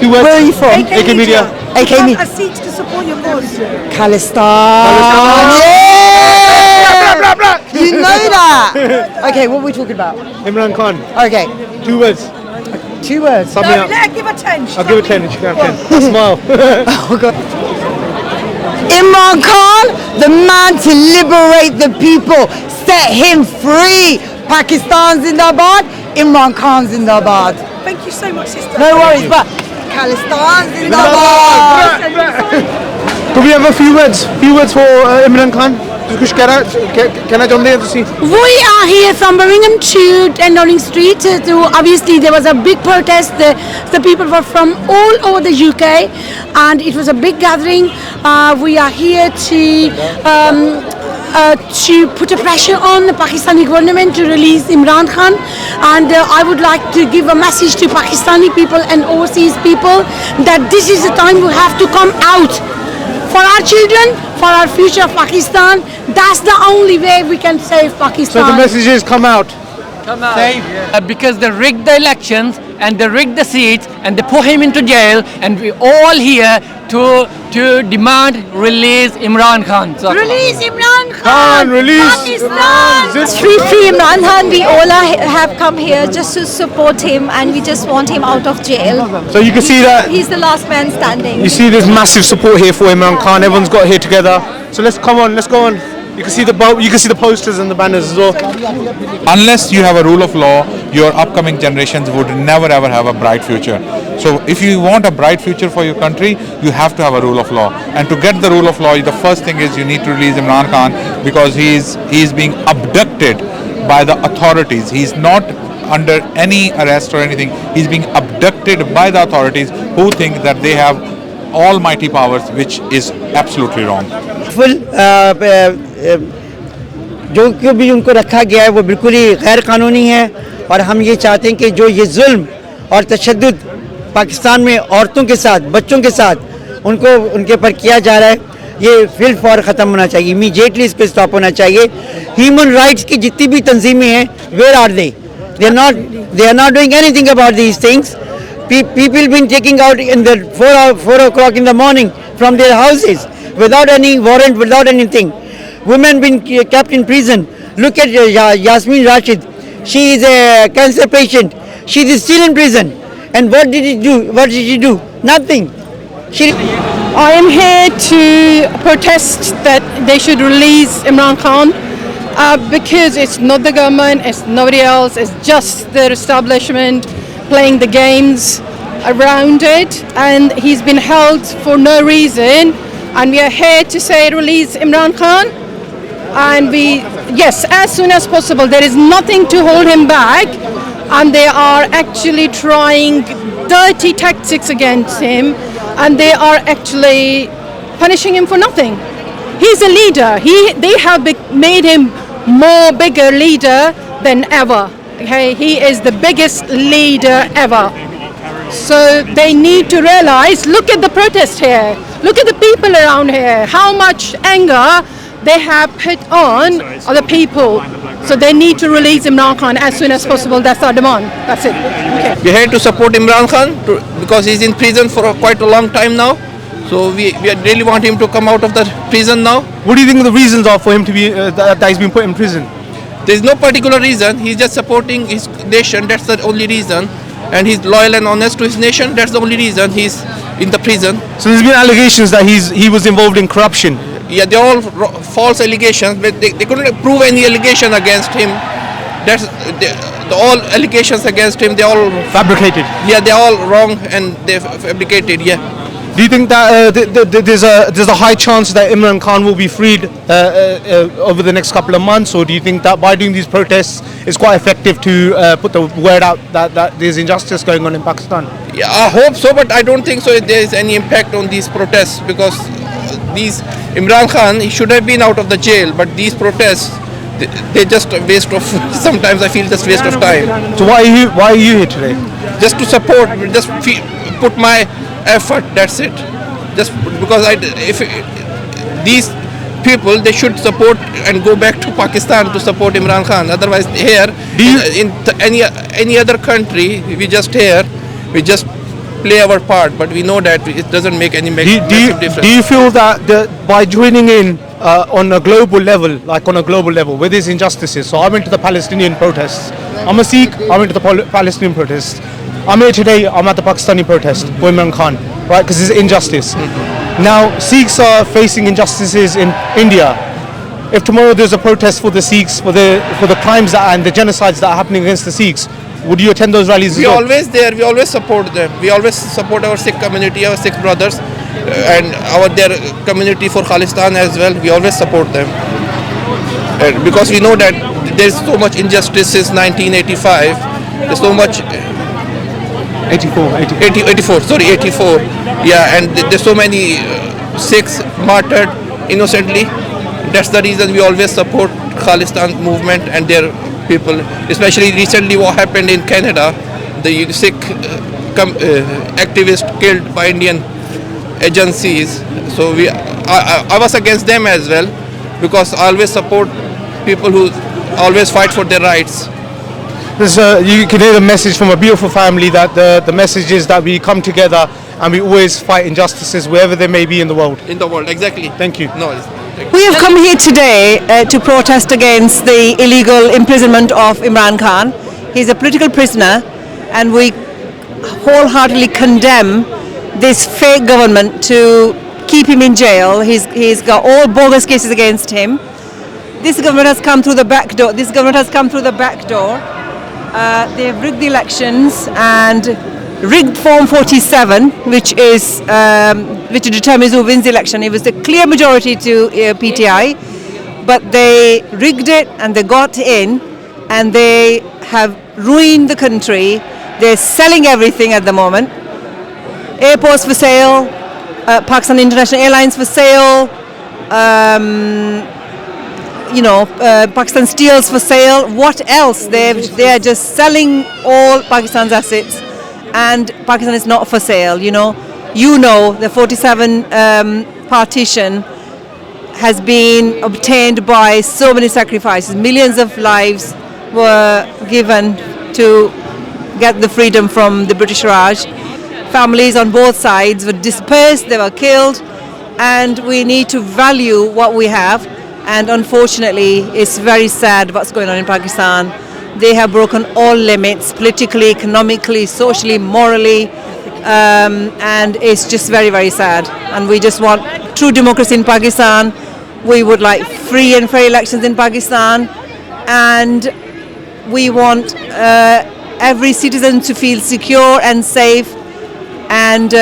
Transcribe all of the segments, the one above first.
2 words. Where are you from? AK Media. AK You Media. have a seat to support your cause. Khalistan. Yeah! You know that. Okay, what are we talking about? Imran Khan. Okay, 2 words. 2 words. Sum me No, up. let her give a 10. I'll give it 10 if you can. 10. Smile. Oh God. Imran Khan, the man to liberate the people, set him free. Pakistan Zindabad, Imran Khan Zindabad. Thank you so much, sister. No worries, but Khalistan Zindabad. Could we have a few words? Few words for Imran Khan? कुछ कहना चाहते हैं तुसी? We are here from Birmingham to 10 Downing Street. Obviously, there was a big protest. The people were from all over the UK, and it was a big gathering. We are here to put a pressure on the Pakistani government to release Imran Khan, and I would like to give a message to Pakistani people and overseas people that this is the time we have to come out for our children, for our future of Pakistan. That's the only way we can save Pakistan. So the message is come out. Because they rigged the elections and they rigged the seats and they put him into jail, and we all here to demand release Imran Khan. So, Release Imran Khan! Khan, release Pakistan! Free Imran Khan. We all have come here just to support him, and we just want him out of jail. So you can see that. He's the last man standing. You see there's massive support here for Imran Khan. Everyone's got here together. So let's go on. You can see the posters and the banners as well. Unless you have a rule of law, your upcoming generations would never ever have a bright future. So if you want a bright future for your country, you have to have a rule of law. And to get the rule of law, the first thing is you need to release Imran Khan, because he's being abducted by the authorities. He's not under any arrest or anything. He's being abducted by the authorities who think that they have almighty powers, which is absolutely wrong. जो भी उनको रखा गया है वो बिल्कुल ही गैर कानूनी है, और हम ये चाहते हैं कि जो ये जुल्म और तशद्दुद पाकिस्तान में औरतों के साथ, बच्चों के साथ उनके ऊपर किया जा रहा है, ये फिल फौर ख़त्म होना चाहिए. इमीडिएटली इस पर स्टॉप होना चाहिए. ह्यूमन राइट्स की जितनी भी तंजीमें हैं, where are they are not doing anything about these things. People been taking out in the 4 o'clock in the morning from their houses without any warrant, without anything. Women been kept in prison. Look at Yasmin Rashid. She is a cancer patient. She is still in prison. And what did she do? Nothing. I am here to protest that they should release Imran Khan, because it's not the government, it's nobody else, it's just their establishment playing the games around it, and he's been held for no reason, and we are here to say release Imran Khan, and yes, as soon as possible. There is nothing to hold him back, and they are actually trying dirty tactics against him, and they are actually punishing him for nothing. He's a leader. They have made him more bigger leader than ever. Okay, he is the biggest leader ever. So they need to realize, look at the protest here, look at the people around here, how much anger they have put on other people. So they need to release Imran Khan as soon as possible. That's our demand. That's it. Okay. We're here to support Imran Khan because he's in prison for quite a long time now. So we really want him to come out of the prison now. What do you think the reasons are for him to be that he's been put in prison? There's no particular reason. He's just supporting his nation. That's the only reason. And he's loyal and honest to his nation. That's the only reason he's in the prison. So there's been allegations that he was involved in corruption. Yeah, they're all false allegations. But they couldn't prove any allegation against him. That's all allegations against him. They're all Fabricated. Yeah, they're all wrong and they're fabricated. Yeah. Do you think that there's a high chance that Imran Khan will be freed over the next couple of months, or do you think that by doing these protests it's quite effective to put the word out that there's injustice going on in Pakistan? Yeah, I hope so, but I don't think so there is any impact on these protests, because these Imran Khan, he should have been out of the jail, but these protests, they're just a waste of, sometimes I feel just waste of time. So why are you here today? Just to support, just put my effort, that's it. Just because if these people, they should support and go back to Pakistan to support Imran Khan. Otherwise here, in any other country, we just play our part, but we know that it doesn't make any massive difference. Do you feel that by joining in on a global level, where there's injustices? So I went to the Palestinian protests. I'm a Sikh. I went to the Palestinian protests. I'm here today. I'm at the Pakistani protest for Imran Khan, right? Because there's injustice. Now Sikhs are facing injustices in India. If tomorrow there's a protest for the Sikhs for the crimes and the genocides that are happening against the Sikhs, would you attend those rallies? We always there. We always support them. We always support our Sikh community, our Sikh brothers, and their community for Khalistan as well. We always support them, because we know that there's so much injustice since 1985. There's so much. 84. Sorry, 84. Yeah, and there's so many Sikhs martyred innocently. That's the reason we always support Khalistan movement and their people. Especially recently, what happened in Canada, the Sikh activist killed by Indian agencies. So I was against them as well, because I always support people who always fight for their rights. You can hear the message from a beautiful family that the message is that we come together and we always fight injustices wherever they may be in the world. Exactly. Thank you. No. We have come here today to protest against the illegal imprisonment of Imran Khan. He's a political prisoner, and we wholeheartedly condemn this fake government to keep him in jail. He's got all bogus cases against him. This government has come through the back door. They have rigged the elections and rigged Form 47, which determines who wins the election. It was a clear majority to PTI, but they rigged it and they got in, and they have ruined the country. They're selling everything at the moment. Airports for sale, Pakistan International Airlines for sale, Pakistan Steel's for sale. What else? They are just selling all Pakistan's assets, and Pakistan is not for sale. The 47 partition has been obtained by so many sacrifices. Millions of lives were given to get the freedom from the British Raj. Families on both sides were dispersed, they were killed, and we need to value what we have. And unfortunately, it's very sad what's going on in Pakistan. They have broken all limits, politically, economically, socially, morally, and it's just very, very sad. And we just want true democracy in Pakistan. We would like free and fair elections in Pakistan, and we want every citizen to feel secure and safe and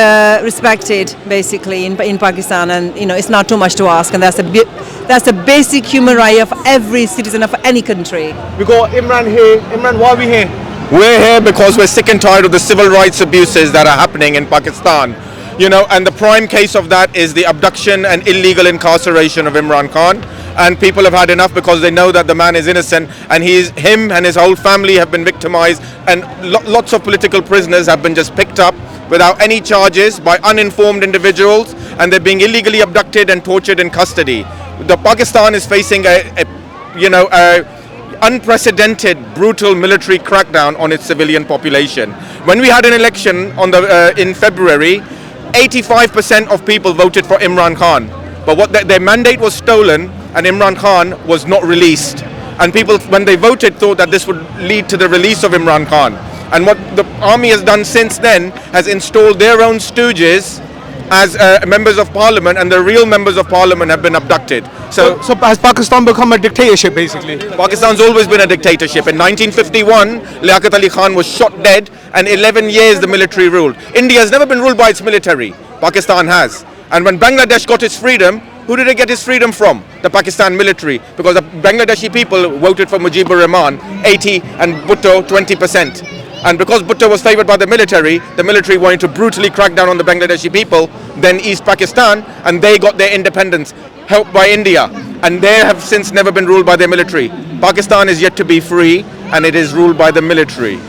respected, basically, in Pakistan. And it's not too much to ask, and that's a basic human right of every citizen of any country. We got Imran here. Imran, why are we here? We're here because we're sick and tired of the civil rights abuses that are happening in Pakistan. And the prime case of that is the abduction and illegal incarceration of Imran Khan. And people have had enough because they know that the man is innocent, and him and his whole family have been victimized, and lots of political prisoners have been just picked up without any charges by uninformed individuals, and they're being illegally abducted and tortured in custody. Pakistan is facing a unprecedented, brutal military crackdown on its civilian population. When we had an election in February, 85% of people voted for Imran Khan, but their mandate was stolen, and Imran Khan was not released. And people, when they voted, thought that this would lead to the release of Imran Khan. And what the army has done since then has installed their own stooges as members of parliament, and the real members of parliament have been abducted. So has Pakistan become a dictatorship, basically? Pakistan's always been a dictatorship. In 1951, Liaquat Ali Khan was shot dead, and 11 years the military ruled. India has never been ruled by its military. Pakistan has. And when Bangladesh got its freedom, who did it get its freedom from? The Pakistan military. Because the Bangladeshi people voted for Mujibur Rahman, 80, and Bhutto, 20%. And because Bhutto was favoured by the military wanted to brutally crack down on the Bangladeshi people, then East Pakistan, and they got their independence, helped by India. And they have since never been ruled by their military. Pakistan is yet to be free, and it is ruled by the military.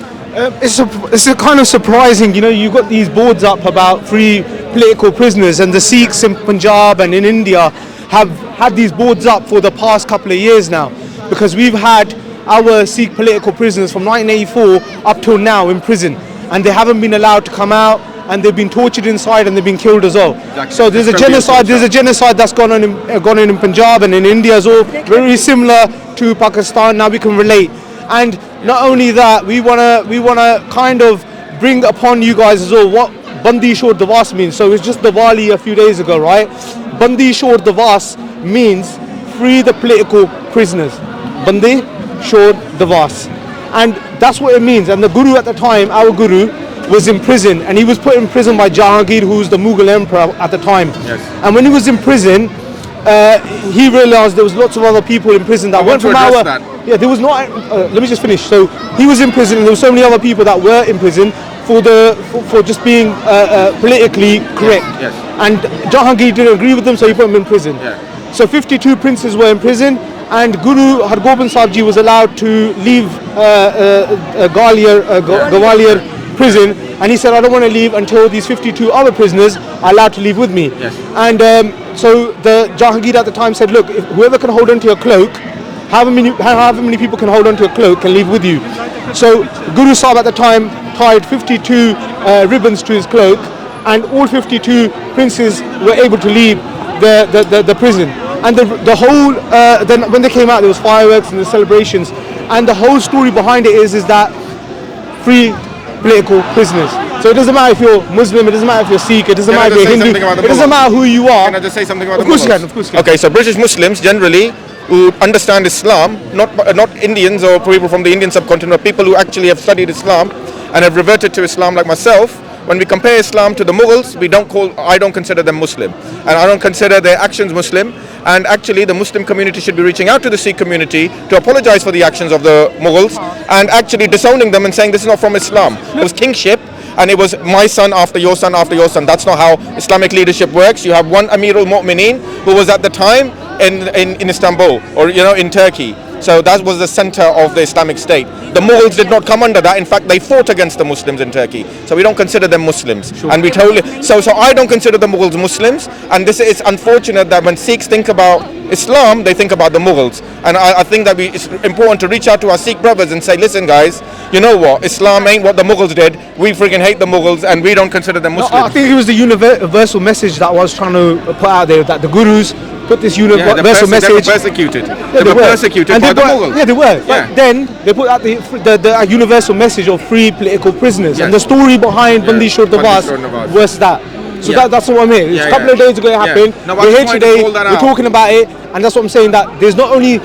It's a kind of surprising, you've got these boards up about free political prisoners, and the Sikhs in Punjab and in India have had these boards up for the past couple of years now, because we've had our Sikh political prisoners from 1984 up till now in prison, and they haven't been allowed to come out. and they've been tortured inside and they've been killed as well. Exactly. So there's a genocide. There's a genocide that's gone on in Punjab and in India as well, very similar to Pakistan. Now we can relate, and not only that, we wanna kind of bring upon you guys as well what Bandi Shor Divas means. So it's just Diwali a few days ago, right? Bandi Shor Divas means free the political prisoners. Bandi Shor Divas, and that's what it means. And the Guru at the time, our Guru, was in prison, and he was put in prison by Jahangir, who was the Mughal emperor at the time. Yes. And when he was in prison, he realized there was lots of other people in prison that weren't from our. Yeah, there was not. Let me just finish. So he was in prison, and there were so many other people that were in prison for just being politically correct. Yes. And Jahangir didn't agree with them, so he put them in prison. Yeah. So 52 princes were in prison, and Guru Hargobind Sahib Ji was allowed to leave Gwalior prison, and he said, I don't want to leave until these 52 other prisoners are allowed to leave with me. Yes. And so the Jahangir at the time said, look, if whoever can hold on to your cloak, however many people can hold on to your cloak can leave with you. So Guru Sahib at the time tied 52 ribbons to his cloak, and all 52 princes were able to leave the prison. And the whole, then when they came out, there was fireworks and the celebrations, and the whole story behind it is that free political prisoners. So it doesn't matter if you're Muslim, it doesn't matter if you're Sikh, it doesn't matter if you're Hindu, it doesn't matter who you are. Can I just say something about Of course you can, of course you can. Okay, so British Muslims generally who understand Islam, not Indians or people from the Indian subcontinent, but people who actually have studied Islam and have reverted to Islam like myself. When we compare Islam to the Mughals, I don't consider them Muslim, and I don't consider their actions Muslim. And actually, the Muslim community should be reaching out to the Sikh community to apologize for the actions of the Mughals and actually disowning them and saying this is not from Islam. It was kingship, and it was my son after your son after your son. That's not how Islamic leadership works. You have one Amir al-Mu'mineen who was at the time in Istanbul, or in Turkey. So that was the center of the Islamic State. The Mughals did not come under that. In fact, they fought against the Muslims in Turkey. So we don't consider them Muslims. Sure. And we totally, so I don't consider the Mughals Muslims. And it's unfortunate that when Sikhs think about Islam, they think about the Mughals. And I think that it's important to reach out to our Sikh brothers and say, listen guys, you know what? Islam ain't what the Mughals did. We freaking hate the Mughals and we don't consider them Muslims. No, I think it was the universal message that I was trying to put out there, that the Gurus put this universal message. They were persecuted. They were persecuted by the Mughals. Yeah, they were. But then they put out the universal message of free political prisoners. Yes. And the story behind Bandi Shor Divas was that. So that's what I mean. It's a couple of days ago it happened. No, we're here today, we're talking about it, and that's what I'm saying, that there's not only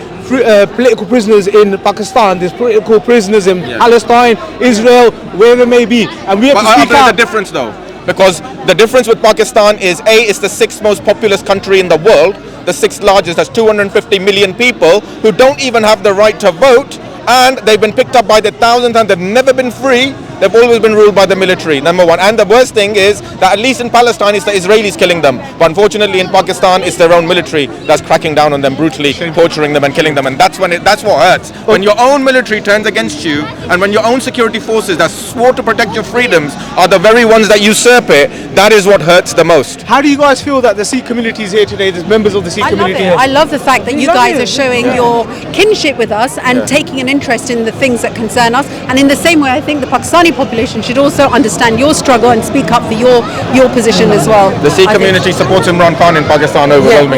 political prisoners in Pakistan, there's political prisoners in Palestine, Israel, wherever it may be. And we have to speak out. The difference though. Because the difference with Pakistan is it's the 6th most populous country in the world, the 6th largest, has 250 million people who don't even have the right to vote, and they've been picked up by the thousands and they've never been free. They've always been ruled by the military, number one. And the worst thing is that at least in Palestine it's the Israelis killing them, but unfortunately in Pakistan it's their own military that's cracking down on them brutally, torturing them and killing them. And that's what hurts. When your own military turns against you, and when your own security forces that swore to protect your freedoms are the very ones that usurp it, that is what hurts the most. How do you guys feel that the Sikh community is here today, the members of the Sikh community here? I love the fact that you guys are showing your kinship with us and taking an interest in the things that concern us. And in the same way, I think the Pakistani population should also understand your struggle and speak up for your position as well. The Sikh community supports Imran Khan in Pakistan overwhelmingly.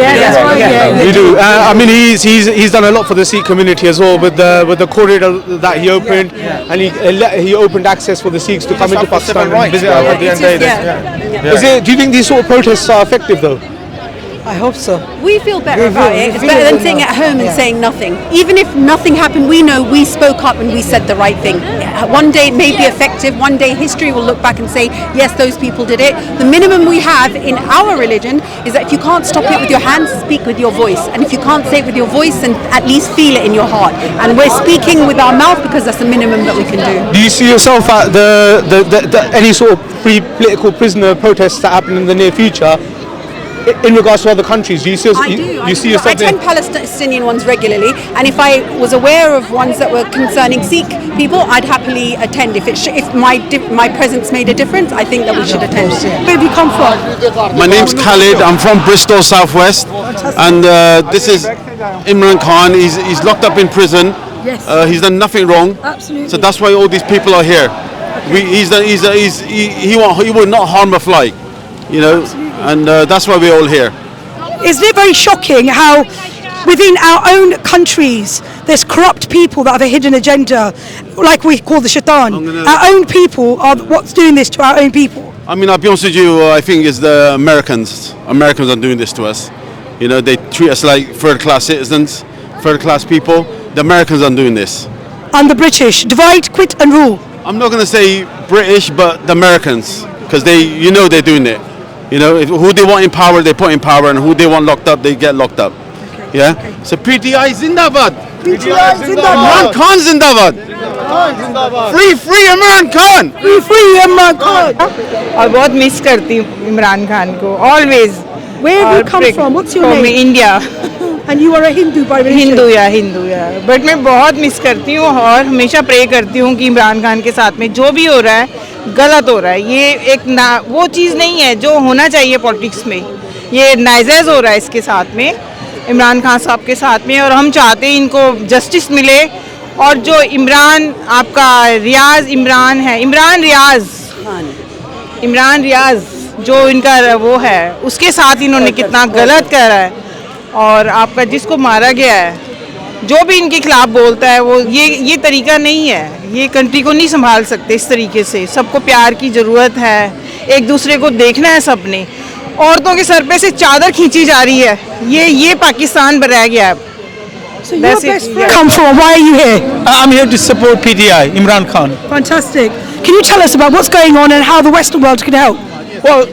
We do. I mean, he's done a lot for the Sikh community as well with the corridor that he opened, and he opened access for the Sikhs to come into Pakistan and visit at the end of the day. Do you think these sort of protests are effective though? I hope so. We feel better about it. It's better than sitting at home and saying nothing. Even if nothing happened, we know we spoke up and we said the right thing. One day it may be effective. One day history will look back and say, yes, those people did it. The minimum we have in our religion is that if you can't stop it with your hands, speak with your voice. And if you can't say it with your voice, then at least feel it in your heart. And we're speaking with our mouth because that's the minimum that we can do. Do you see yourself at any sort of free political prisoner protests that happen in the near future? In regards to other countries, do you see, I yourself? I attend Palestinian ones regularly, and if I was aware of ones that were concerning Sikh people, I'd happily attend. If my presence made a difference, I think that we should attend. Where do you come from? My name's Khalid. I'm from Bristol, Southwest, and this is Imran Khan. He's locked up in prison. Yes. He's done nothing wrong. Absolutely. So that's why all these people are here. He will not harm a fly, you know, and that's why we're all here. Isn't it very shocking how within our own countries there's corrupt people that have a hidden agenda, like we call the shaitan? Our own people are what's doing this to our own people. I mean, I'll be honest with you, I think it's the Americans. Americans are doing this to us. You know, they treat us like third-class citizens, third-class people. The Americans are doing this. And the British, divide, quit and rule. I'm not going to say British, but the Americans, because they're doing it. You know, who they want in power, they put in power, and who they want locked up, they get locked up. Yeah? Okay. So PTI Zindabad! PTI Zindabad! Imran Khan Zindabad! Free Imran Khan! Free Imran Khan! और बहुत miss करती हूँ इमरान खान को always. Where have you come from? What's your name? From India. And you are a Hindu by religion? Hindu या but मैं बहुत miss करती हूँ और हमेशा प्रे करती हूँ कि इमरान खान के साथ में जो भी हो रहा है गलत हो रहा है. ये एक वो चीज़ नहीं है जो होना चाहिए पॉलिटिक्स में. ये नाजायज़ हो रहा है इसके साथ में, इमरान खान साहब के साथ में, और हम चाहते हैं इनको जस्टिस मिले. और जो इमरान आपका इमरान रियाज जो इनका वो है उसके साथ इन्होंने कितना गलत करा है. और आपका जिसको मारा गया है, जो भी इनके खिलाफ बोलता है वो ये तरीका नहीं है. ये कंट्री को नहीं संभाल सकते इस तरीके से. सबको प्यार की ज़रूरत है, एक दूसरे को देखना है सबने. औरतों के सर पे से चादर खींची जा रही है. ये पाकिस्तान रह गया है. So your best friend come from? Why are you here? I'm here to support PTI, Imran Khan. Fantastic. Can you tell us about what's going on and how the Western world can help? Well,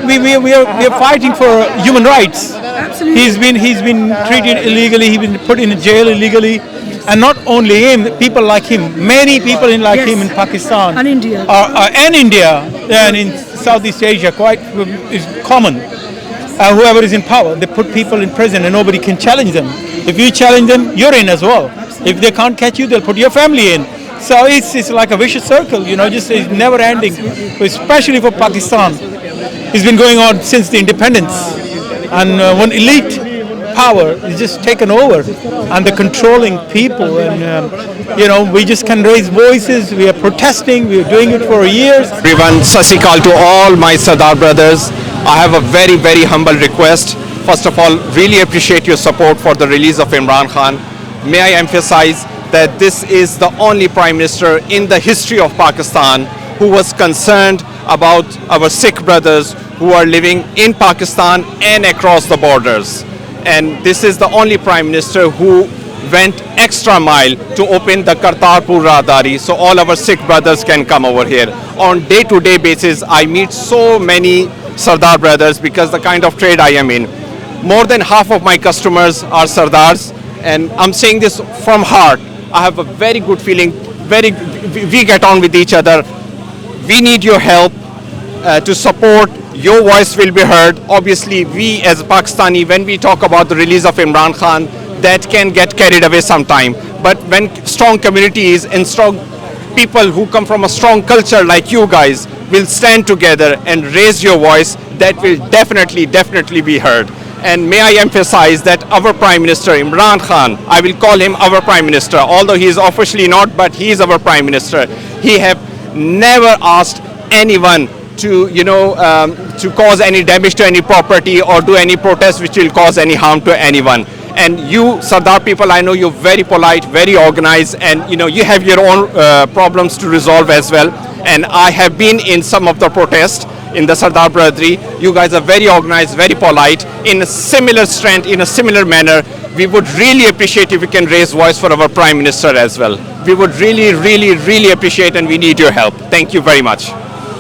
we are fighting for human rights. Absolutely. He's been treated illegally. He's been put in jail illegally, and not only him, people like him. Many people like him in Pakistan and India, and in Southeast Asia, quite is common. Whoever is in power, they put people in prison, and nobody can challenge them. If you challenge them, you're in as well. Absolutely. If they can't catch you, they'll put your family in. So it's like a vicious circle, you know, just it's never ending, especially for Pakistan. It's been going on since the independence, and one elite power is just taken over, and they're controlling people, and you know, we just can raise voices. We are protesting. We are doing it for years. Everyone, Sasikal to all my Sardar brothers. I have a very, very humble request. First of all, really appreciate your support for the release of Imran Khan. May I emphasize that this is the only Prime Minister in the history of Pakistan who was concerned about our Sikh brothers who are living in Pakistan and across the borders. And this is the only Prime Minister who went extra mile to open the Kartarpur Rahdari so all our Sikh brothers can come over here. On day-to-day basis, I meet so many Sardar brothers because the kind of trade I am in. More than half of my customers are Sardars, and I'm saying this from heart. I have a very good feeling, we get on with each other. We need your help to support. Your voice will be heard. Obviously, we as Pakistani, when we talk about the release of Imran Khan, that can get carried away sometime. But when strong communities and strong people who come from a strong culture like you guys will stand together and raise your voice, that will definitely be heard. And may I emphasize that our Prime Minister Imran Khan, I will call him our Prime Minister, although he is officially not, but he is our Prime Minister. He have never asked anyone to, to cause any damage to any property or do any protest which will cause any harm to anyone. And you Sardar people, I know you're very polite, very organized, and you have your own problems to resolve as well. And I have been in some of the protests in the Sardar Brotherhood. You guys are very organized, very polite, in a similar strength, in a similar manner. We would really appreciate if you can raise voice for our Prime Minister as well. We would really appreciate, and we need your help. Thank you very much.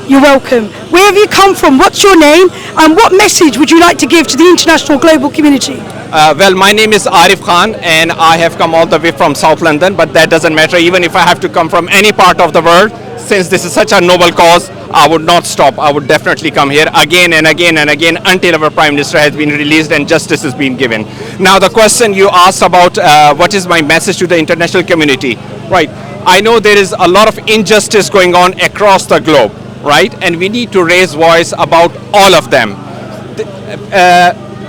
You're welcome. Where have you come from? What's your name? And what message would you like to give to the international global community? Well, my name is Arif Khan, and I have come all the way from South London, but that doesn't matter. Even if I have to come from any part of the world, since this is such a noble cause, I would not stop. I would definitely come here again and again and again until our Prime Minister has been released and justice has been given. Now, the question you asked about what is my message to the international community, right? I know there is a lot of injustice going on across the globe, right? And we need to raise voice about all of them.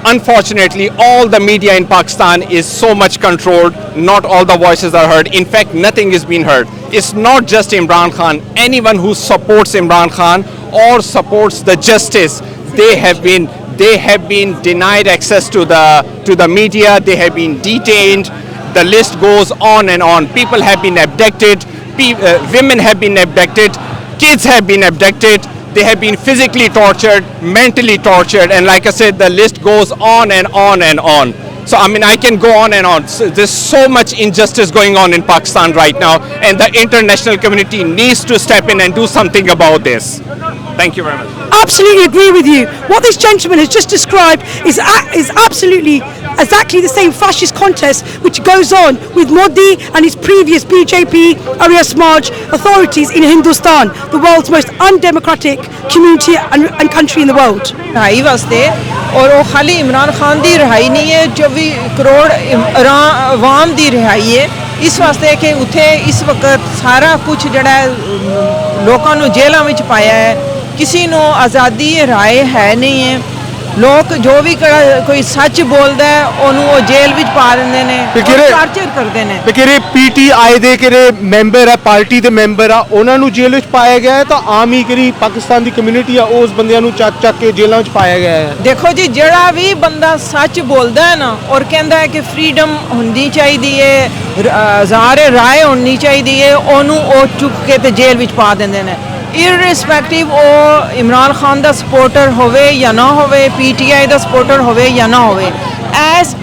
unfortunately, all the media in Pakistan is so much controlled. Not all the voices are heard. In fact, nothing is being heard. It's not just Imran Khan. Anyone who supports Imran Khan or supports the justice, they have been denied access to the media. They have been detained. The list goes on and on. People have been abducted. Women have been abducted. Kids have been abducted. They have been physically tortured, mentally tortured, and like I said, the list goes on and on and on. So I mean, I can go on and on. So there's so much injustice going on in Pakistan right now, and the international community needs to step in and do something about this. Thank you very much. Absolutely agree with you. What this gentleman has just described is absolutely exactly the same fascist contest which goes on with Modi and his previous BJP, Arya Samaj authorities in Hindustan, the world's most undemocratic community and country in the world. रिहाई वास्ते और वो खाली इमरान खान दी रिहाई नहीं है, 24 करोड़ आवाम दी रिहाई है इस वास्ते कि उथे इस वक्त सारा कुछ जड़ा लोगों को जेलों में पाया है किसी नो आज़ादी राय है नहीं है लोग जो भी कोई सच बोलता है ओनू वो जेल विच पा देंदे ने टार्चर करते हैं ਕਿਹੜੇ PTI ਦੇ ਕਿਹੜੇ ਮੈਂਬਰ ਆ ਪਾਰਟੀ ਦੇ ਮੈਂਬਰ ਆ ਉਹਨਾਂ ਨੂੰ ਜੇਲ੍ਹ ਵਿੱਚ ਪਾਇਆ ਗਿਆ ਹੈ ਤਾਂ ਆਮ ਹੀ ਕਿਹੜੀ ਪਾਕਿਸਤਾਨ ਦੀ ਕਮਿਊਨਿਟੀ ਆ ਉਸ ਬੰਦਿਆਂ ਨੂੰ ਚੱਕ ਕੇ ਜੇਲ੍ਹਾਂ ਵਿੱਚ ਪਾਇਆ ਗਿਆ ਹੈ ਦੇਖੋ ਜੀ ਜਿਹੜਾ ਵੀ ਬੰਦਾ ਸੱਚ ਬੋਲਦਾ ਹੈ ਨਾ ਔਰ ਕਹਿੰਦਾ ਹੈ ਕਿ ਫਰੀडम ਹੋਣੀ ਚਾਹੀਦੀ ਹੈ ਜ਼ਾਹਰ ਰਾਏ ਹੋਣੀ ਚਾਹੀਦੀ ਹੈ ਉਹਨੂੰ ਉਹ ਚੁੱਕ ਕੇ ਤੇ ਜੇਲ੍ਹ ਵਿੱਚ ਪਾ ਦਿੰਦੇ ਨੇ irrespective ਉਹ ਇਮਰਾਨ ਖਾਨ ਦਾ ਸਪੋਰਟਰ ਹੋਵੇ ਜਾਂ ਨਾ ਹੋਵੇ PTI ਦਾ ਸਪੋਰਟਰ ਹੋਵੇ ਜਾਂ ਨਾ ਹੋਵੇ ਐਸ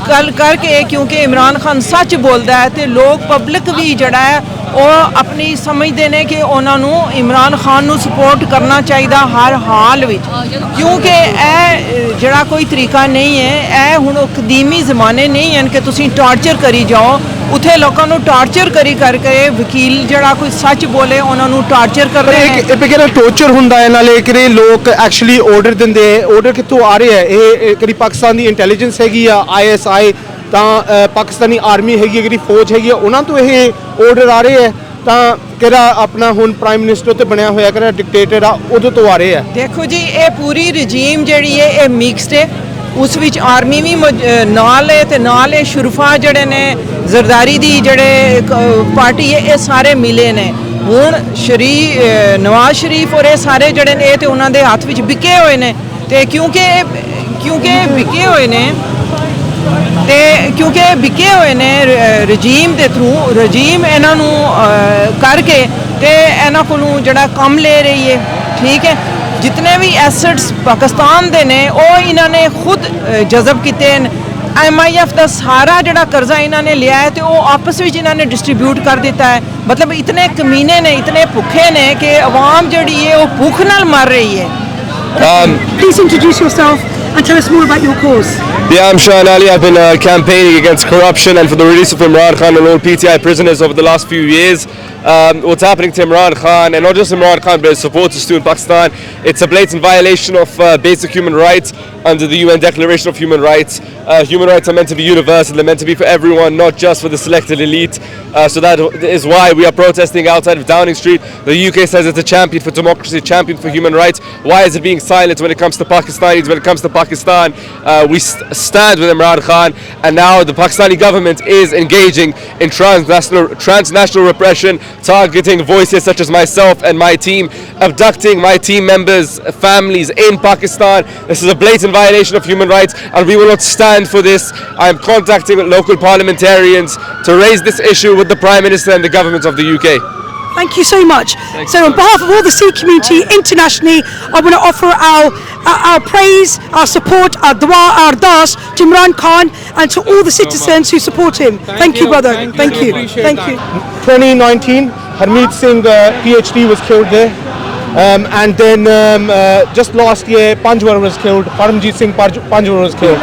ਗੱਲ ਕਰਕੇ ਕਿਉਂਕਿ ਇਮਰਾਨ ਖਾਨ ਸੱਚ ਬੋਲਦਾ ਹੈ ਤੇ ਲੋਕ ਪਬਲਿਕ ਵੀ ਜਿਹੜਾ ਹੈ ਉਹ ਆਪਣੀ ਸਮਝਦੇ ਨੇ ਕਿ ਉਹਨਾਂ ਨੂੰ ਇਮਰਾਨ ਖਾਨ ਨੂੰ ਸਪੋਰਟ ਕਰਨਾ ਚਾਹੀਦਾ ਹਰ ਹਾਲ ਵਿੱਚ ਕਿਉਂਕਿ ਇਹ ਜਿਹੜਾ ਕੋਈ ਤਰੀਕਾ ਨਹੀਂ ਹੈ ਇਹ ਹੁਣ ਕਦੀਮੀ ਜ਼ਮਾਨੇ ਨਹੀਂ ਹਨ ਕਿ ਤੁਸੀਂ ਟਾਰਚਰ ਕਰੀ ਜਾਓ ਉੱਥੇ ਲੋਕਾਂ ਨੂੰ ਟਾਰਚਰ ਕਰੀ ਕਰਕੇ ਵਕੀਲ ਜਿਹੜਾ ਕੋਈ ਸੱਚ ਬੋਲੇ ਉਹਨਾਂ ਨੂੰ ਟਾਰਚਰ ਕਰ ਰਹੇ ਨੇ ਇਹ ਕਿਹੜਾ ਟੌਰਚਰ ਹੁੰਦਾ ਹੈ ਨਾਲੇ ਕਿਹੜੇ ਲੋਕ ਐਕਚੁਅਲੀ ਆਰਡਰ ਦਿੰਦੇ ਆਰਡਰ ਕਿੱਥੋਂ ਆ ਰਹੇ ਹੈ ਇਹ ਕਿਹੜੀ ਪਾਕਿਸਤਾਨ ਦੀ ਇੰਟੈਲੀਜੈਂਸ ਹੈਗੀ ਆ ISI ਤਾਂ ਪਾਕਿਸਤਾਨੀ ਆਰਮੀ ਹੈਗੀ ਜਿਹੜੀ ਫੌਜ ਹੈਗੀ ਆ ਉਹਨਾਂ ਤੋਂ ਇਹ ਆਰਡਰ ਆ ਰਹੇ ਹੈ ਤਾਂ ਕਿਹੜਾ ਆਪਣਾ ਹੁਣ ਪ੍ਰਾਈਮ ਮਿਨਿਸਟਰ ਤੇ ਬਣਿਆ ਹੋਇਆ ਕਿਹੜਾ ਡਿਕਟੇਟਰ ਆ ਉਹਦੇ ਤੋਂ ਆ ਰਹੇ ਹੈ ਦੇਖੋ ਜੀ ਇਹ ਪੂਰੀ ਰਜੀਮ ਜਿਹੜੀ ਹੈ ਇਹ ਮਿਕਸਡ ਹੈ ਉਸ ਵਿੱਚ ਆਰਮੀ ਵੀ ਨਾਲ ਹੈ ਤੇ ਨਾਲ ਇਹ ਸ਼ੁਰਫਾ ਜਿਹੜੇ ਨੇ ਜ਼ਰਦਾਰੀ ਦੀ ਜਿਹੜੇ ਪਾਰਟੀ ਹੈ ਇਹ ਸਾਰੇ ਮਿਲੇ ਨੇ ਹੁਣ ਨਵਾਜ਼ ਸ਼ਰੀਫ ਔਰ ਇਹ ਸਾਰੇ ਜਿਹੜੇ ਨੇ ਇਹ ਤੇ ਉਹਨਾਂ ਦੇ ਹੱਥ ਵਿੱਚ ਵਿਕੇ ਹੋਏ ਨੇ ਤੇ ਕਿਉਂਕਿ ਵਿਕੇ ਹੋਏ ਨੇ ਤੇ ਕਿਉਂਕਿ ਵਿਕੇ ਹੋਏ ਨੇ ਰਜੀਮ ਦੇ ਥਰੂ ਰਜੀਮ ਇਹਨਾਂ ਨੂੰ ਕਰਕੇ ਤੇ ਇਹਨਾਂ ਕੋਲੋਂ ਜਿਹੜਾ ਕੰਮ ਲੈ ਰਹੀ ਹੈ ਠੀਕ ਹੈ जितने भी एसेट्स पाकिस्तान दे ने वो इन्होंने खुद जज़ब किए MIF का सारा जड़ा कर्जा इन्होंने लिया है तो वो आपस में इन्होंने डिस्ट्रीब्यूट कर दिता है मतलब इतने कमीने ने इतने भुखे ने कि आवाम जड़ी है वो भूख नाल मर रही है Please introduce yourself and tell us more about your cause. Yeah, I'm Shahan Ali. I've been campaigning against corruption and for the release of Imran Khan and all PTI prisoners over the last few years. What's happening to Imran Khan, and not just Imran Khan but his supporters too in Pakistan, it's a blatant violation of basic human rights under the UN Declaration of Human Rights. Human rights are meant to be universal, they're meant to be for everyone, not just for the selected elite. So that is why we are protesting outside of Downing Street. The UK says it's a champion for democracy, a champion for human rights. Why is it being silent when it comes to Pakistanis? When it comes to Pakistan, we stand with Imran Khan, and now the Pakistani government is engaging in transnational repression, targeting voices such as myself and my team, abducting my team members' families in Pakistan. This is a blatant violation of human rights and we will not stand for this. I am contacting local parliamentarians to raise this issue with the Prime Minister and the government of the UK. Thank you so much. So on behalf of all the Sikh community internationally, I want to offer our praise, our support, our dua, our ardas to Imran Khan and to all the citizens who support him. Thank you, brother. Thank you. Thank you. 2019, Harmeet Singh, PhD, was killed there. And then just last year, Panjwar was killed. Paramjit Singh Panjwar was killed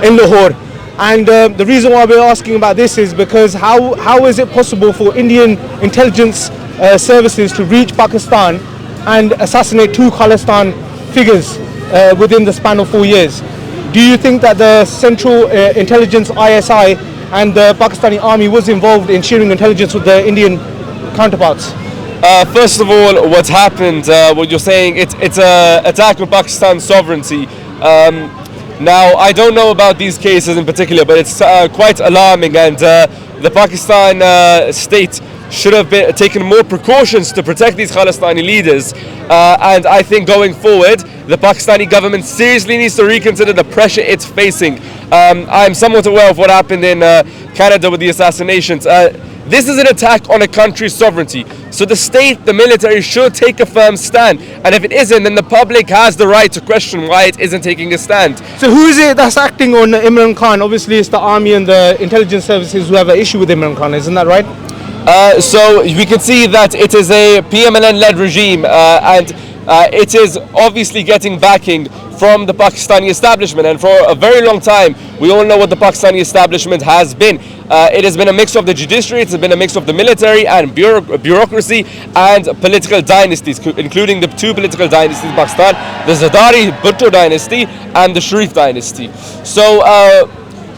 in Lahore. And the reason why we're asking about this is because how is it possible for Indian intelligence services to reach Pakistan and assassinate two Khalistan figures within the span of 4 years? Do you think that the Central Intelligence ISI and the Pakistani army was involved in sharing intelligence with the Indian counterparts? First of all, what's happened, what you're saying, it's an attack on Pakistan's sovereignty. Now, I don't know about these cases in particular, but it's quite alarming, and the Pakistan state should have taken more precautions to protect these Khalistani leaders. And I think going forward, the Pakistani government seriously needs to reconsider the pressure it's facing. I'm somewhat aware of what happened in Canada with the assassinations. This is an attack on a country's sovereignty. So the state, the military should take a firm stand. And if it isn't, then the public has the right to question why it isn't taking a stand. So who is it that's acting on Imran Khan? Obviously it's the army and the intelligence services who have an issue with Imran Khan, isn't that right? So we can see that it is a PMLN-led regime, and it is obviously getting backing from the Pakistani establishment, and for a very long time we all know what the Pakistani establishment has been. It has been a mix of the judiciary, it's been a mix of the military and bureaucracy and political dynasties, including the two political dynasties in Pakistan, the Zardari Bhutto dynasty and the Sharif dynasty. So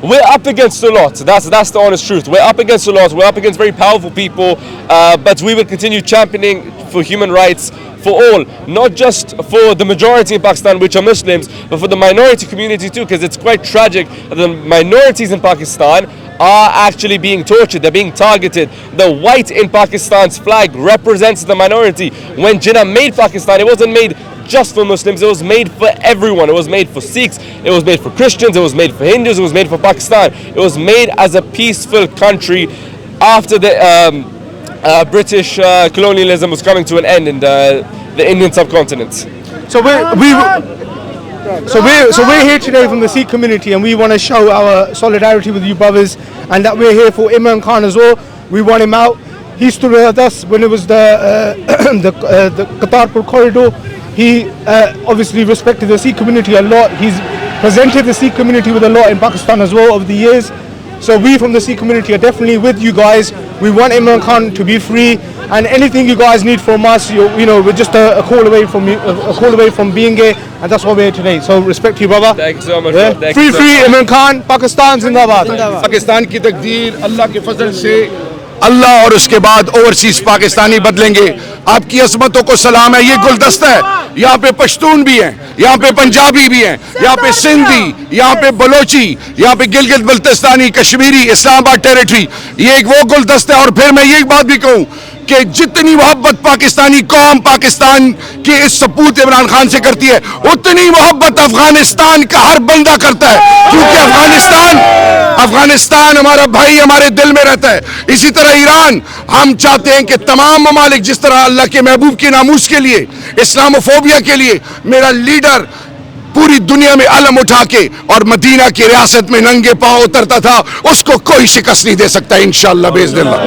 we're up against a lot. That's the honest truth. We're up against a lot. We're up against very powerful people, but we will continue championing for human rights for all, not just for the majority in Pakistan, which are Muslims, but for the minority community too, because it's quite tragic that the minorities in Pakistan are actually being tortured, they're being targeted. The white in Pakistan's flag represents the minority. When Jinnah made Pakistan, it wasn't made just for Muslims, it was made for everyone. It was made for Sikhs, it was made for Christians, it was made for Hindus, it was made for Pakistan. It was made as a peaceful country after the British colonialism was coming to an end in the Indian subcontinent. So we're here today from the Sikh community, and we want to show our solidarity with you brothers, and that we're here for Imran Khan as well. We want him out. He stood with us when it was the Kartarpur corridor. He obviously respected the Sikh community a lot. He's presented the Sikh community with a lot in Pakistan as well over the years. So we from the Sikh community are definitely with you guys. We want Imran Khan to be free, and anything you guys need from us, you know, we're just a call away from being here, and that's why we're here today. So respect to you, brother. Thank you so much. Yeah? Thank Free, you so free, much. Imran Khan, Pakistan Zindabad. Pakistan की तकदीर अल्लाह के फजल से अल्लाह और उसके बाद overseas Pakistani बदलेंगे। आपकी अजमतों को सलाम है। ये गुलदस्ता है, यहाँ पे पश्तून भी हैं, यहाँ पे पंजाबी भी हैं, यहाँ पे सिंधी, यहाँ पे बलोची, यहाँ पे गिलगित बल्तिस्तानी, कश्मीरी, इस्लामाबाद टेरिटरी, ये एक वो गुलदस्ता है। और फिर मैं ये बात भी कहूँ कि जितनी मोहब्बत पाकिस्तानी कौम पाकिस्तान के इस सपूत इमरान खान से करती है, उतनी मोहब्बत अफगानिस्तान का हर बंदा करता है, क्योंकि अफगानिस्तान हमारा भाई हमारे दिल में रहता है। इसी तरह ईरान, हम चाहते हैं कि तमाम ममालिक जिस तरह अल्लाह के महबूब के नामूस के लिए, इस्लामोफोबिया के लिए मेरा लीडर पूरी दुनिया में अलम उठा के और मदीना की रियासत में नंगे पांव उतरता था, उसको कोई शिकस्त नहीं दे सकता इंशाअल्लाह बेइज़्निल्लाह।